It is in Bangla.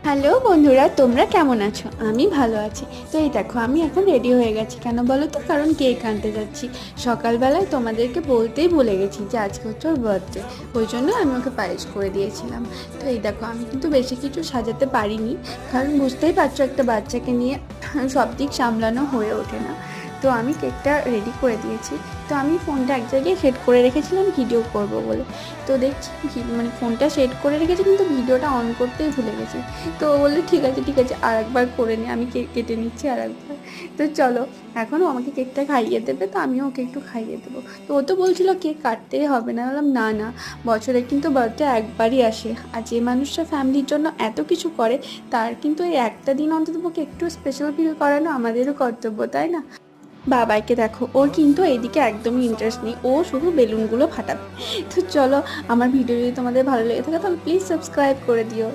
হ্যালো বন্ধুরা, তোমরা কেমন আছো? আমি ভালো আছি। তো এই দেখো, আমি এখন রেডি হয়ে গেছি। কেন বলো তো? কারণ কেক আনতে যাচ্ছি। সকালবেলায় তোমাদেরকে বলতেই ভুলে গেছি যে আজকে হচ্ছে ওর বার্থডে। ওই জন্য আমি ওকে পায়েস করে দিয়েছিলাম। তো এই দেখো, আমি কিন্তু বেশি কিছু সাজাতে পারিনি, কারণ বুঝতেই পারছো একটা বাচ্চাকে নিয়ে সব দিক সামলানো হয়ে ওঠে না। তো আমি কেকটা রেডি করে দিয়েছি। তো আমি ফোনটা এক জায়গায় সেট করে রেখেছিলাম ভিডিও করব বলে। তো দেখছি মানে ফোনটা সেট করে রেখেছি, কিন্তু ভিডিওটা অন করতেই ভুলে গেছি। তো ও বললো ঠিক আছে ঠিক আছে, আর একবার করে নি, আমি কেক কেটে নিচ্ছি আর একবার। তো চলো, এখনও আমাকে কেকটা খাইয়ে দেবে, তো আমিও ওকে একটু খাইয়ে দেবো। তো ও তো বলছিলো কেক কাটতেই হবে না। বললাম না না, বছরে কিন্তু বার্থডে একবারই আসে, আর যে মানুষটা ফ্যামিলির জন্য এত কিছু করে, তার কিন্তু এই একটা দিন অন্ততপক্ষে একটু স্পেশাল ফিল করানো আমাদেরও কর্তব্য, তাই না? বাবাইকে দেখো, ওর কিন্তু এইদিকে একদমই ইন্টারেস্ট নেই, ও শুধু বেলুনগুলো ফাটাবে। তো চলো, আমার ভিডিও যদি তোমাদের ভালো লেগে থাকে তাহলে প্লিজ সাবস্ক্রাইব করে দিও।